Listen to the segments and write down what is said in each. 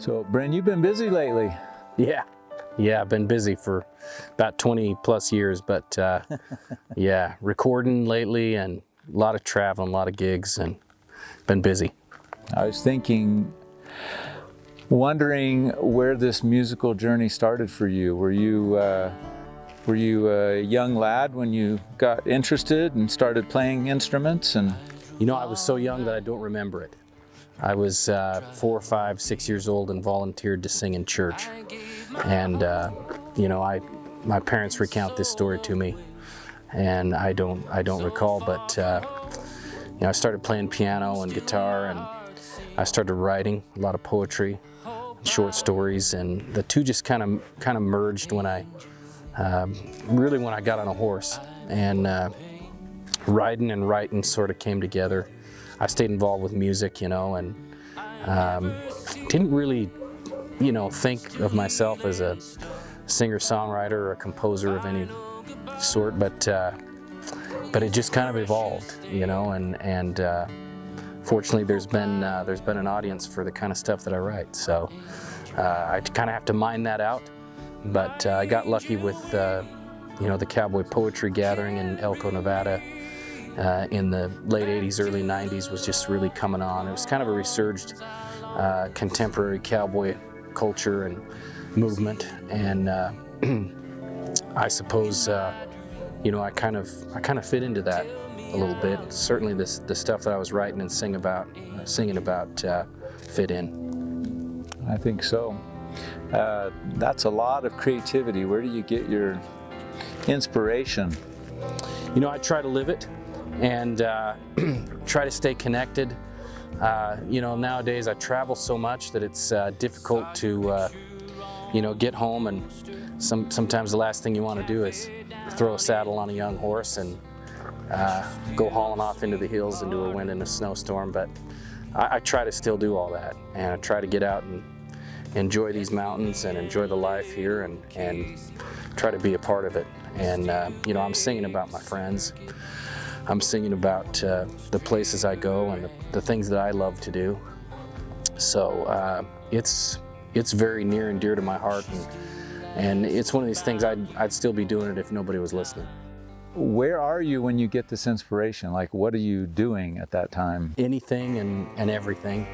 So, Bryn, you've been busy lately. Yeah, I've been busy for about 20 plus years, but yeah, recording lately and a lot of traveling, a lot of gigs, and been busy. I was wondering where this musical journey started for you. Were you a young lad when you got interested and started playing instruments? And you know, I was so young that I don't remember it. I was 4, 5, 6 years old and volunteered to sing in church. And you know, my parents recount this story to me, and I don't recall. But you know, I started playing piano and guitar, and I started writing a lot of poetry, short stories, and the two just kind of merged when I really when I got on a horse, and writing and writing sort of came together. I stayed involved with music, you know, and didn't really, you know, think of myself as a singer-songwriter or a composer of any sort, but it just kind of evolved, you know, and fortunately there's been an audience for the kind of stuff that I write, so I kind of have to mine that out. But I got lucky with you know, the Cowboy Poetry Gathering in Elko, Nevada. In the late 80s, early 90s was just really coming on. It was kind of a resurged contemporary cowboy culture and movement, and I suppose you know, I kind of fit into that a little bit. Certainly the stuff that I was writing and singing about fit in. I think so. That's a lot of creativity. Where do you get your inspiration? You know, I try to live it and try to stay connected. You know, nowadays I travel so much that it's difficult to you know, get home, and sometimes the last thing you want to do is throw a saddle on a young horse and go hauling off into the hills into a wind and a snowstorm. But I try to still do all that, and I try to get out and enjoy these mountains and enjoy the life here, and try to be a part of it. And you know, I'm singing about my friends. I'm singing about the places I go and the things that I love to do. So it's very near and dear to my heart, and it's one of these things I'd still be doing it if nobody was listening. Where are you when you get this inspiration? Like, what are you doing at that time? Anything and everything.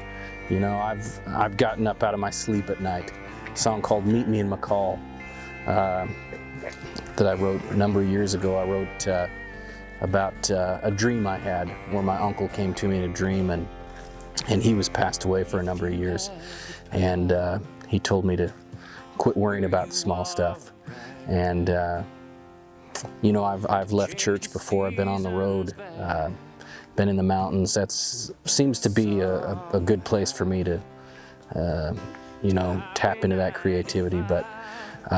You know, I've gotten up out of my sleep at night. A song called "Meet Me in McCall" that I wrote a number of years ago. I wrote about a dream I had where my uncle came to me in a dream, and he was passed away for a number of years, and he told me to quit worrying about the small stuff. And you know, I've left church before. I've been on the road, been in the mountains. That seems to be a good place for me to you know, tap into that creativity. But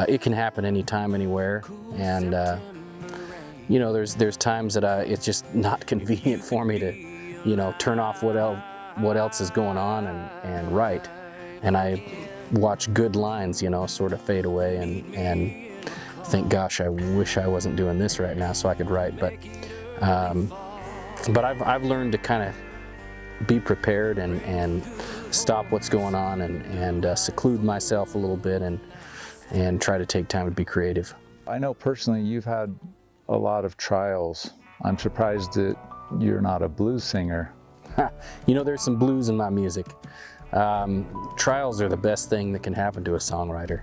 it can happen anytime, anywhere, and you know, there's times that it's just not convenient for me to, you know, turn off what else is going on and write, and I watch good lines, you know, sort of fade away, and think, gosh, I wish I wasn't doing this right now so I could write. But I've learned to kind of be prepared and stop what's going on and seclude myself a little bit and try to take time to be creative. I know personally you've had a lot of trials. I'm surprised that you're not a blues singer. You know, there's some blues in my music. Trials are the best thing that can happen to a songwriter,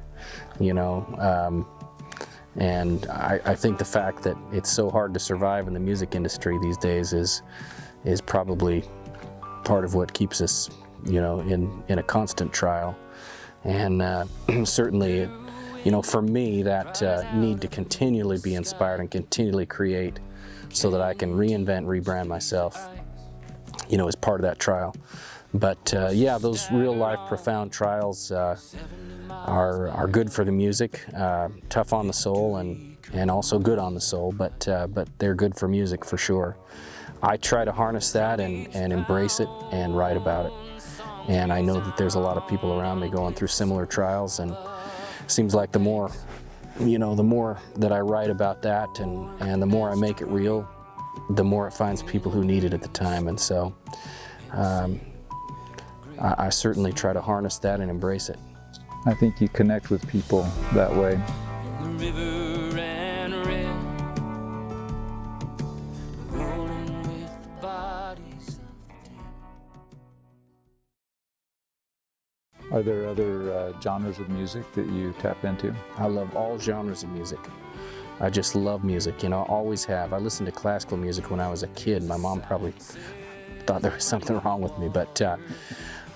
you know, and I think the fact that it's so hard to survive in the music industry these days is probably part of what keeps us, you know, in a constant trial. And certainly, you know, for me, that need to continually be inspired and continually create so that I can reinvent, rebrand myself, you know, is part of that trial. But yeah, those real life profound trials are good for the music, tough on the soul and also good on the soul, but they're good for music for sure. I try to harness that and embrace it and write about it. And I know that there's a lot of people around me going through similar trials, and it seems like the more, you know, the more that I write about that and the more I make it real, the more it finds people who need it at the time. And so I certainly try to harness that and embrace it. I think you connect with people that way. The river ran red, rolling with the bodies of the dead. Are there other genres of music that you tap into? I love all genres of music. I just love music, you know, always have. I listened to classical music when I was a kid. My mom probably thought there was something wrong with me, but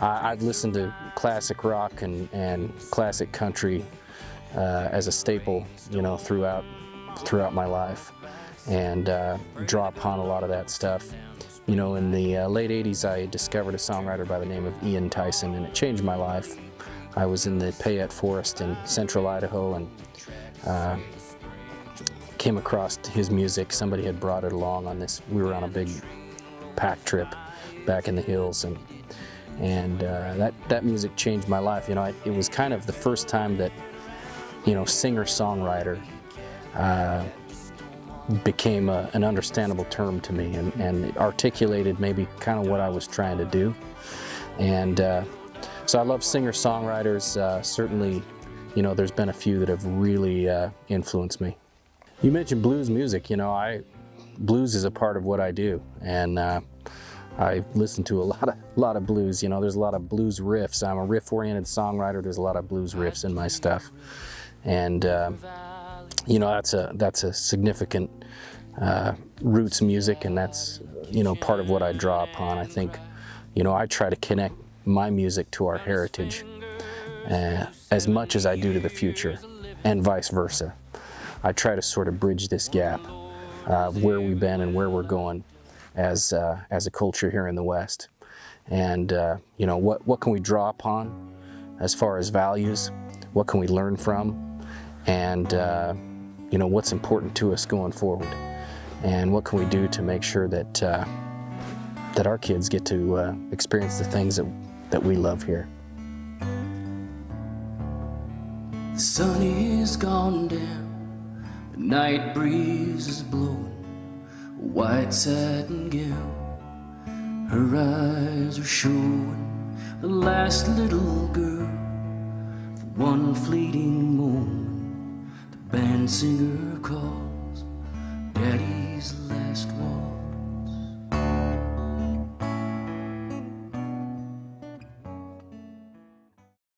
I've listened to classic rock and classic country as a staple, you know, throughout my life, and draw upon a lot of that stuff. You know, in the late 80s, I discovered a songwriter by the name of Ian Tyson, and it changed my life. I was in the Payette Forest in central Idaho and came across his music. Somebody had brought it along on this. We were on a big pack trip back in the hills, and that music changed my life. You know, it was kind of the first time that, you know, singer-songwriter became an understandable term to me, and it articulated maybe kind of what I was trying to do. And so I love singer-songwriters. Certainly, you know, there's been a few that have really influenced me. You mentioned blues music. You know, blues is a part of what I do, and I listen to a lot of blues. You know, there's a lot of blues riffs. I'm a riff-oriented songwriter. There's a lot of blues riffs in my stuff, and you know, that's a significant roots music, and that's, you know, part of what I draw upon. I think, you know, I try to connect my music to our heritage as much as I do to the future, and vice versa. I try to sort of bridge this gap of where we've been and where we're going as a culture here in the West. And you know, what can we draw upon as far as values? What can we learn from? And you know, what's important to us going forward? And what can we do to make sure that that our kids get to experience the things that we love here? The sun is gone down, the night breeze is blowing, a white satin gown. Her eyes are showing the last little girl. For one fleeting moment, the band singer called.